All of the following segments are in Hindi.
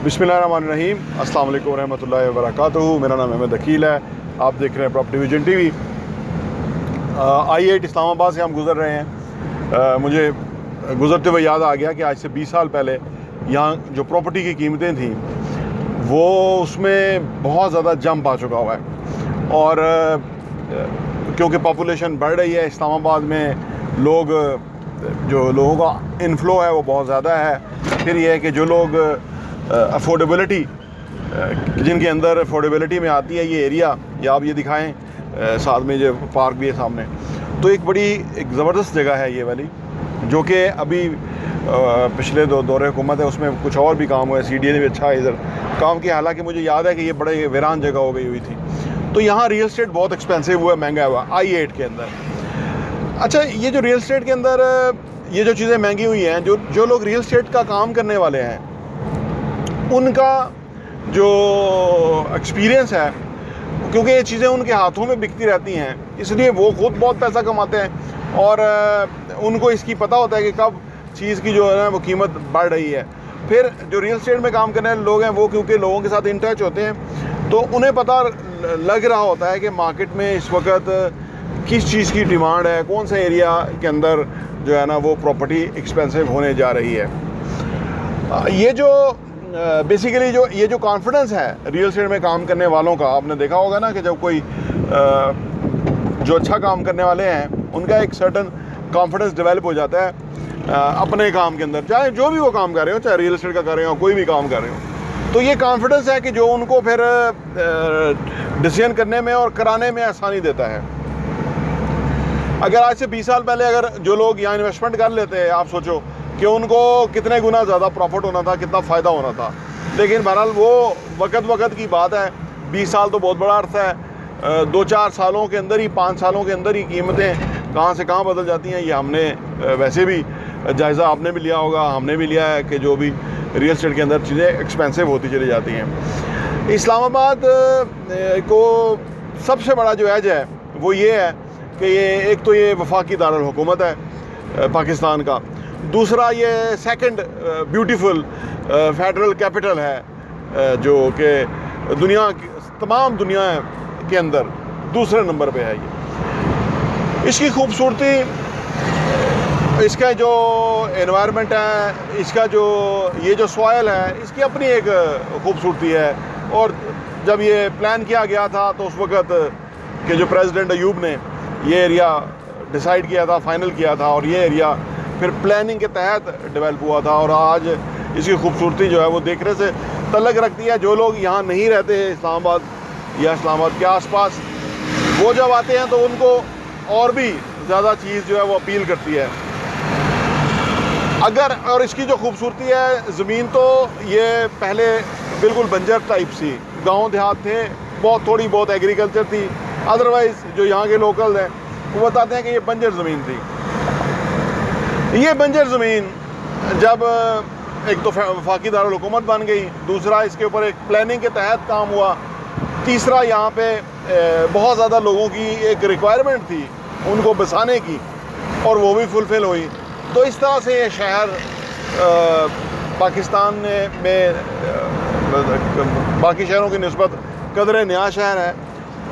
बिस्मिल्लाहिर्रहमानिर्रहीम, अस्सलाम वालेकुम रहमतुल्लाहि व बरकातुहू। मेरा नाम अहमद अकील है। आप देख रहे हैं property vision TV. I8 Islamabad से हम गुज़र रहे हैं। मुझे गुज़रते हुए याद आ गया कि आज से 20 साल पहले यहाँ जो प्रॉपर्टी की कीमतें थीं वो उसमें बहुत ज़्यादा जंप आ चुका हुआ है। और क्योंकि पॉपुलेशन बढ़ रही है इस्लामाबाद में, लोगों का इनफ्लो है वो बहुत ज़्यादा है। फिर ये है कि जो लोग अफोर्डेबिलिटी, जिनके अंदर अफोर्डेबिलिटी में आती है ये एरिया, या आप ये दिखाएं साथ में जो पार्क भी है सामने, तो एक ज़बरदस्त जगह है ये वाली, जो कि अभी पिछले दौरे हुकूमत है उसमें कुछ और भी काम हुआ है। CDA ने भी अच्छा इधर काम किया, हालांकि मुझे याद है कि ये बड़े वीरान जगह हो गई हुई थी। तो यहाँ रियल एस्टेट बहुत एक्सपेंसिव हुआ, महंगा हुआ I8 के अंदर। अच्छा, ये जो रियल एस्टेट के अंदर ये जो चीज़ें महंगी हुई हैं, जो लोग रियल एस्टेट का काम करने वाले हैं उनका जो एक्सपीरियंस है, क्योंकि ये चीज़ें उनके हाथों में बिकती रहती हैं, इसलिए वो खुद बहुत पैसा कमाते हैं और उनको इसकी पता होता है कि कब चीज़ की जो है ना वो कीमत बढ़ रही है। फिर जो रियल एस्टेट में काम करने वाले लोग हैं वो क्योंकि लोगों के साथ इन टच होते हैं, तो उन्हें पता लग रहा होता है कि मार्केट में इस वक्त किस चीज़ की डिमांड है, कौन सा एरिया के अंदर जो है ना वो प्रॉपर्टी एक्सपेंसिव होने जा रही है। ये जो बेसिकली ये जो कॉन्फिडेंस है रियल एस्टेट में काम करने वालों का, आपने देखा होगा ना कि जब कोई जो अच्छा काम करने वाले हैं उनका एक सर्टन कॉन्फिडेंस डेवलप हो जाता है अपने काम के अंदर, चाहे जो भी वो काम कर रहे हो, चाहे रियल एस्टेट का कर रहे हो, कोई भी काम कर रहे हो। तो ये कॉन्फिडेंस है कि जो उनको फिर डिसीजन करने में और कराने में आसानी देता है। अगर आज से 20 साल पहले अगर जो लोग यहाँ इन्वेस्टमेंट कर लेते हैं, आप सोचो कि उनको कितने गुना ज़्यादा प्रॉफिट होना था, कितना फ़ायदा होना था। लेकिन बहरहाल वो वक्त की बात है। 20 साल तो बहुत बड़ा अर्सा है। 2-4 सालों के अंदर ही, 5 सालों के अंदर ही कीमतें कहाँ से कहाँ बदल जाती हैं। ये हमने वैसे भी जायज़ा आपने भी लिया होगा, हमने भी लिया है कि जो भी रियल एस्टेट के अंदर चीज़ें एक्सपेंसिव होती चली जाती हैं। इस्लामाबाद को सबसे बड़ा जो एज है वो ये है कि एक तो ये वफाकी दारुल हुकूमत है पाकिस्तान का, दूसरा ये सेकंड ब्यूटीफुल फेडरल कैपिटल है जो कि तमाम दुनिया के अंदर दूसरे नंबर पे है। ये इसकी खूबसूरती, इसका जो एनवायरनमेंट है, इसका ये जो सॉइल है, इसकी अपनी एक खूबसूरती है। और जब ये प्लान किया गया था तो उस वक़्त के जो प्रेसिडेंट अयूब ने ये एरिया डिसाइड किया था, फाइनल किया था, और ये एरिया फिर प्लानिंग के तहत डेवलप हुआ था। और आज इसकी खूबसूरती जो है वो देखने से तल्लक रखती है। जो लोग यहाँ नहीं रहते हैं इस्लामाबाद या इस्लामाबाद के आसपास, वो जब आते हैं तो उनको और भी ज़्यादा चीज़ जो है वो अपील करती है। और इसकी जो खूबसूरती है, ज़मीन तो ये पहले बिल्कुल बंजर टाइप सी गांव देहात थे, थोड़ी बहुत एग्रीकल्चर थी, अदरवाइज़ जो यहाँ के लोकल हैं वो बताते हैं कि ये बंजर ज़मीन थी। ये बंजर ज़मीन जब एक तो वफाकी दारुल हुकूमत बन गई, दूसरा इसके ऊपर एक प्लानिंग के तहत काम हुआ, तीसरा यहाँ पे बहुत ज़्यादा लोगों की एक रिक्वायरमेंट थी उनको बसाने की, और वो भी फुलफ़िल हुई। तो इस तरह से ये शहर पाकिस्तान में बाकी शहरों की निस्बत कदरे नया शहर है,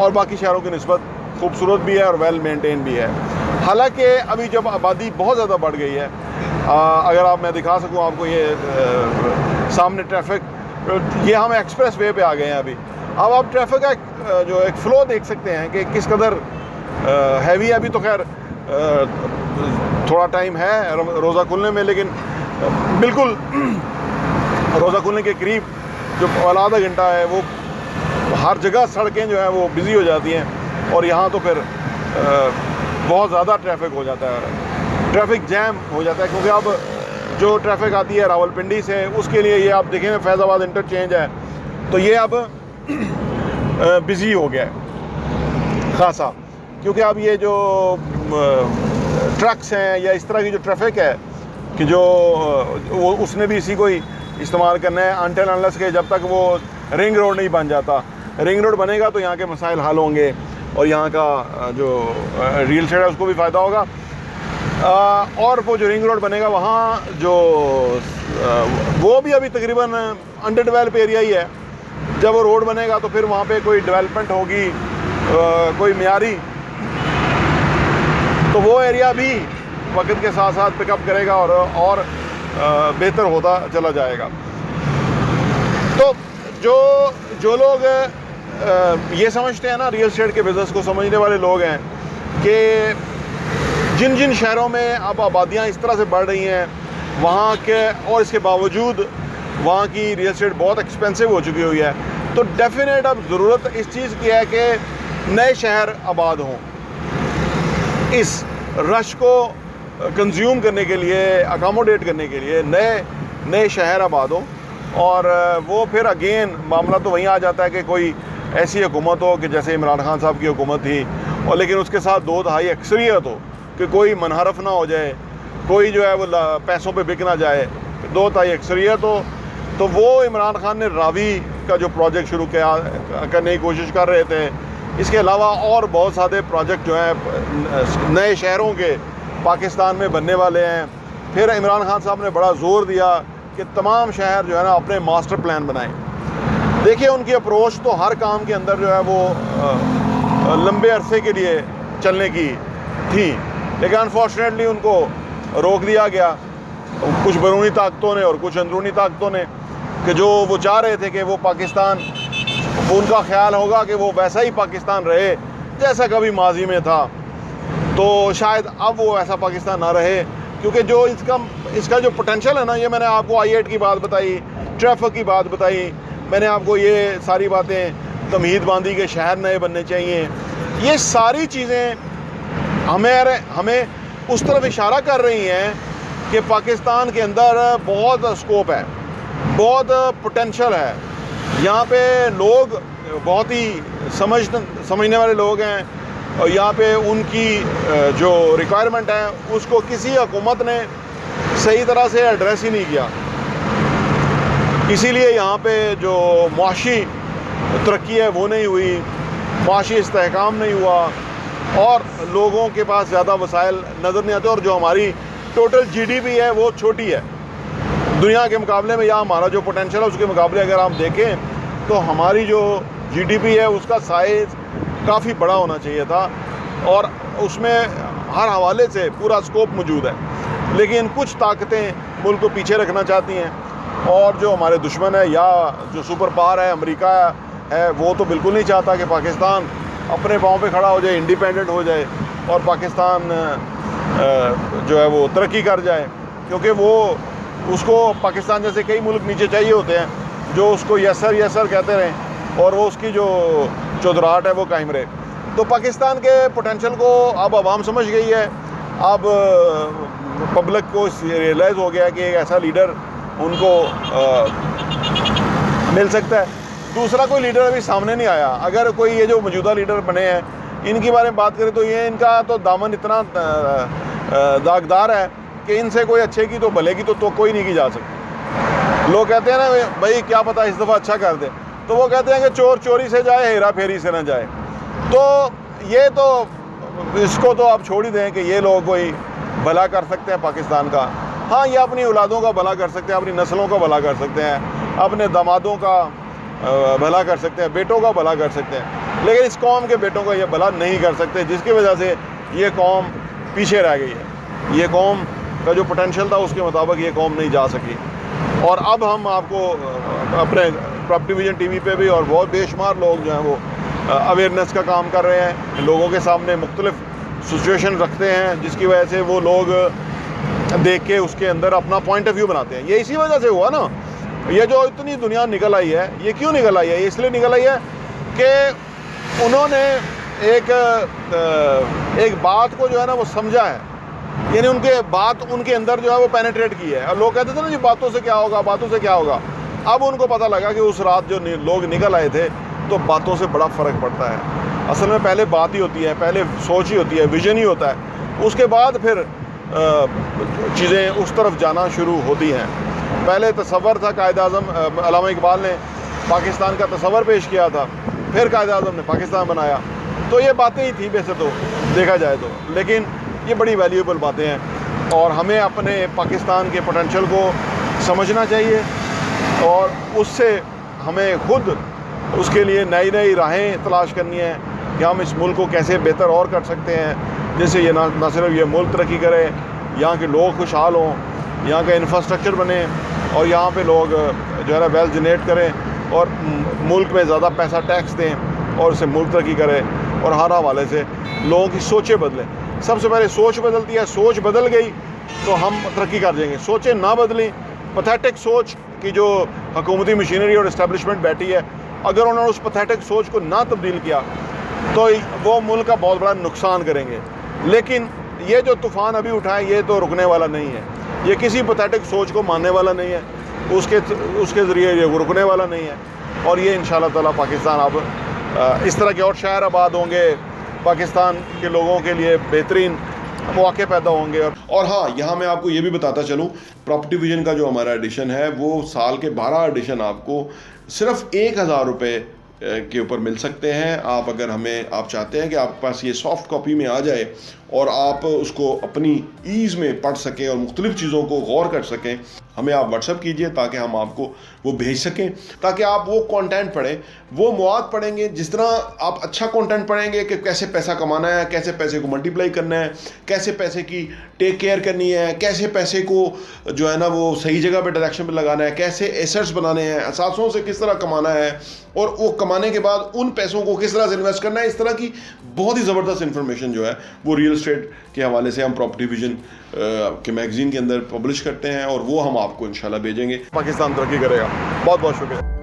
और बाकी शहरों की निस्बत खूबसूरत भी है और वेल मेंटेन भी है। हालांकि अभी जब आबादी बहुत ज़्यादा बढ़ गई है, अगर मैं दिखा सकूं आपको, ये सामने ट्रैफिक, ये हम एक्सप्रेस वे पे आ गए हैं अभी। अब आप ट्रैफिक का जो एक फ़्लो देख सकते हैं कि किस कदर हैवी है। अभी तो खैर थोड़ा टाइम है रोज़ा खुलने में, लेकिन बिल्कुल रोज़ा खुलने के करीब जो आधा घंटा है वो हर जगह सड़कें जो हैं वो बिज़ी हो जाती हैं, और यहाँ तो फिर बहुत ज़्यादा ट्रैफिक हो जाता है, ट्रैफिक जैम हो जाता है। क्योंकि अब जो ट्रैफिक आती है रावलपिंडी से, उसके लिए ये आप देखें फैज़ाबाद इंटरचेंज है, तो ये अब बिज़ी हो गया है खासा। क्योंकि अब ये जो ट्रक्स हैं या इस तरह की जो ट्रैफिक है कि वो उसने भी इसी को ही इस्तेमाल करना है अनटिल अनलेस के जब तक वो रिंग रोड नहीं बन जाता। रिंग रोड बनेगा तो यहाँ के मसाइल हल होंगे और यहाँ का जो रियल एस्टेट है उसको भी फ़ायदा होगा। और वो जो रिंग रोड बनेगा वहाँ जो वो भी अभी तकरीबन अंडर डेवलप एरिया ही है। जब वो रोड बनेगा तो फिर वहाँ पे कोई डेवलपमेंट होगी कोई मियारी, तो वो एरिया भी वक्त के साथ साथ पिकअप करेगा और बेहतर होता चला जाएगा। तो जो लोग ये समझते हैं ना, रियल एस्टेट के बिज़नेस को समझने वाले लोग हैं कि जिन जिन शहरों में अब आबादियाँ इस तरह से बढ़ रही हैं वहाँ के, और इसके बावजूद वहाँ की रियल एस्टेट बहुत एक्सपेंसिव हो चुकी हुई है, तो डेफिनेट अब ज़रूरत इस चीज़ की है कि नए शहर आबाद हों। इस रश को कंज्यूम करने के लिए, अकोमोडेट करने के लिए नए शहर आबाद हों। और वो फिर अगेन मामला तो वहीं आ जाता है कि कोई ऐसी हुकूमत हो कि जैसे इमरान खान साहब की हुकूमत थी, और लेकिन उसके साथ 2/3 अक्सरियत हो कि कोई मनहरफ ना हो जाए, कोई जो है वो पैसों पे बिक ना जाए, 2/3 अक्सरियत हो। तो वो इमरान खान ने रावी का जो प्रोजेक्ट शुरू किया करने की कोशिश कर रहे थे। इसके अलावा और बहुत सारे प्रोजेक्ट जो हैं नए शहरों के पाकिस्तान में बनने वाले हैं। फिर इमरान खान साहब ने बड़ा ज़ोर दिया कि तमाम शहर जो है ना अपने मास्टर प्लान बनाएं। देखिए उनकी अप्रोच तो हर काम के अंदर जो है वो लंबे अरसे के लिए चलने की थी, लेकिन अनफॉर्चुनेटली उनको रोक दिया गया कुछ बैरूनी ताकतों ने और कुछ अंदरूनी ताकतों ने, कि जो वो चाह रहे थे कि वो पाकिस्तान, उनका ख्याल होगा कि वो वैसा ही पाकिस्तान रहे जैसा कभी माजी में था। तो शायद अब वो ऐसा पाकिस्तान ना रहे, क्योंकि जो इसका जो पोटेंशियल है ना, ये मैंने आपको I8 की बात बताई, ट्रैफिक की बात बताई, मैंने आपको ये सारी बातें तमहीद बांधी के शहर नए बनने चाहिए, ये सारी चीज़ें हमें उस तरफ इशारा कर रही हैं कि पाकिस्तान के अंदर बहुत स्कोप है, बहुत पोटेंशियल है। यहाँ पे लोग बहुत ही समझने वाले लोग हैं, और यहाँ पे उनकी जो रिक्वायरमेंट है उसको किसी हुकूमत ने सही तरह से एड्रेस ही नहीं किया। इसीलिए यहाँ पे जो मुआशी तरक्की है वो नहीं हुई, मुआशी इस्तेहकाम नहीं हुआ, और लोगों के पास ज़्यादा वसाइल नज़र नहीं आते। और जो हमारी टोटल GDP है वो छोटी है दुनिया के मुकाबले में, या हमारा जो पोटेंशियल है उसके मुकाबले अगर आप देखें तो हमारी जो GDP है उसका साइज़ काफ़ी बड़ा होना चाहिए था, और उसमें हर हवाले से पूरा स्कोप मौजूद है। लेकिन कुछ ताकतें मुल्क को पीछे रखना चाहती हैं, और जो हमारे दुश्मन है या जो सुपर पावर है अमेरिका है, वो तो बिल्कुल नहीं चाहता कि पाकिस्तान अपने पाँव पे खड़ा हो जाए, इंडिपेंडेंट हो जाए और पाकिस्तान जो है वो तरक्की कर जाए, क्योंकि वो उसको पाकिस्तान जैसे कई मुल्क नीचे चाहिए होते हैं जो उसको यस सर कहते रहें और वो उसकी जो चौधराहट है वो कायम रहे। तो पाकिस्तान के पोटेंशियल को अब आवाम समझ गई है, अब पब्लिक को रियलाइज़ हो गया है कि एक ऐसा लीडर उनको मिल सकता है। दूसरा कोई लीडर अभी सामने नहीं आया। अगर कोई ये जो मौजूदा लीडर बने हैं इनकी बारे में बात करें तो ये इनका तो दामन इतना दागदार है कि इनसे कोई अच्छे की तो भले की तो कोई नहीं की जा सकती। लोग कहते हैं ना भाई क्या पता इस दफ़ा अच्छा कर दे, तो वो कहते हैं कि चोर चोरी से जाए, हेरा फेरी से ना जाए। तो ये तो इसको तो आप छोड़ ही दें कि ये लोग कोई भला कर सकते हैं पाकिस्तान का। हाँ, ये अपनी औलादों का भला कर सकते हैं, अपनी नस्लों का भला कर सकते हैं, अपने दामादों का भला कर सकते हैं, बेटों का भला कर सकते हैं, लेकिन इस कौम के बेटों का ये भला नहीं कर सकते, जिसकी वजह से ये कौम पीछे रह गई है। ये कौम का जो पोटेंशियल था उसके मुताबिक ये कौम नहीं जा सकी। और अब हम आपको अपने प्रॉपर्टी विजन TV पे भी और बहुत बेशुमार लोग जो हैं वो अवेयरनेस का काम कर रहे हैं, लोगों के सामने मुख्तलिफ सिचुएशन रखते हैं जिसकी वजह से वो लोग देख के उसके अंदर अपना पॉइंट ऑफ व्यू बनाते हैं। ये इसी वजह से हुआ ना, ये जो इतनी दुनिया निकल आई है, ये क्यों निकल आई है? इसलिए निकल आई है कि उन्होंने एक बात को जो है ना वो समझा है, यानी उनके बात उनके अंदर जो है वो पेनिट्रेट की है। और लोग कहते थे ना जी बातों से क्या होगा, बातों से क्या होगा। अब उनको पता लगा कि उस रात जो लोग निकल आए थे तो बातों से बड़ा फ़र्क पड़ता है। असल में पहले बात ही होती है, पहले सोच ही होती है, विजन ही होता है, उसके बाद फिर चीज़ें उस तरफ जाना शुरू होती हैं। पहले तसव्वुर था, कायद-ए-आज़म अल्लामा इकबाल ने पाकिस्तान का तसव्वुर पेश किया था, फिर कायद-ए-आज़म ने पाकिस्तान बनाया। तो ये बातें ही थी वैसे तो देखा जाए तो, लेकिन ये बड़ी वैल्यूएबल बातें हैं और हमें अपने पाकिस्तान के पोटेंशियल को समझना चाहिए और उससे हमें खुद उसके लिए नई नई राहें तलाश करनी है कि हम इस मुल्क को कैसे बेहतर और कर सकते हैं, जिससे ये ना सिर्फ ये मुल्क तरक्की करे, यहाँ के लोग खुशहाल हों, यहाँ का इंफ्रास्ट्रक्चर बने और यहाँ पे लोग जो है ना वेल्थ जनरेट करें और मुल्क में ज़्यादा पैसा टैक्स दें और उससे मुल्क तरक्की करे और हर हवाले से लोगों की सोचें बदलें। सबसे पहले सोच बदलती है, सोच बदल गई तो हम तरक्की कर जाएंगे। सोचें ना बदली, पैथेटिक सोच की जो हुकूमती मशीनरी और इस्टेब्लिशमेंट बैठी है, अगर उन्होंने उस पैथेटिक सोच को ना तब्दील किया तो वो मुल्क का बहुत बड़ा नुकसान करेंगे। लेकिन ये जो तूफ़ान अभी उठा है ये तो रुकने वाला नहीं है, ये किसी पैथेटिक सोच को मानने वाला नहीं है, उसके ज़रिए ये रुकने वाला नहीं है और ये इंशाअल्लाह ताला पाकिस्तान अब इस तरह के और शहर आबाद होंगे, पाकिस्तान के लोगों के लिए बेहतरीन मौके पैदा होंगे। और हाँ, यहाँ मैं आपको ये भी बताता चलूँ, प्रॉपर्टी विजन का जो हमारा एडिशन है वो साल के 12 एडिशन आपको सिर्फ 1000 रुपये के ऊपर मिल सकते हैं। आप अगर आप चाहते हैं कि आपके पास ये सॉफ्ट कॉपी में आ जाए और आप उसको अपनी ईज़ में पढ़ सकें और मुख्तलिफ़ चीज़ों को गौर कर सकें, हमें आप व्हाट्सअप कीजिए ताकि हम आपको वो भेज सकें, ताकि आप वो कंटेंट पढ़ें, वो मवाद पढ़ेंगे। जिस तरह आप अच्छा कंटेंट पढ़ेंगे कि कैसे पैसा कमाना है, कैसे पैसे को मल्टीप्लाई करना है, कैसे पैसे की टेक केयर करनी है, कैसे पैसे को जो है ना वो सही जगह पे डायरेक्शन पे लगाना है, कैसे एसेट्स बनाने हैं, असासों से किस तरह कमाना है और वो कमाने के बाद उन पैसों को किस तरह से इन्वेस्ट करना है, इस तरह की बहुत ही ज़बरदस्त इन्फॉर्मेशन जो है वो रियल एस्टेट के हवाले से हम प्रॉपर्टी विजन के मैगज़ीन के अंदर पब्लिश करते हैं और वो हम आपको इंशाल्लाह भेजेंगे। पाकिस्तान तरक्की करेगा। बहुत बहुत शुक्रिया।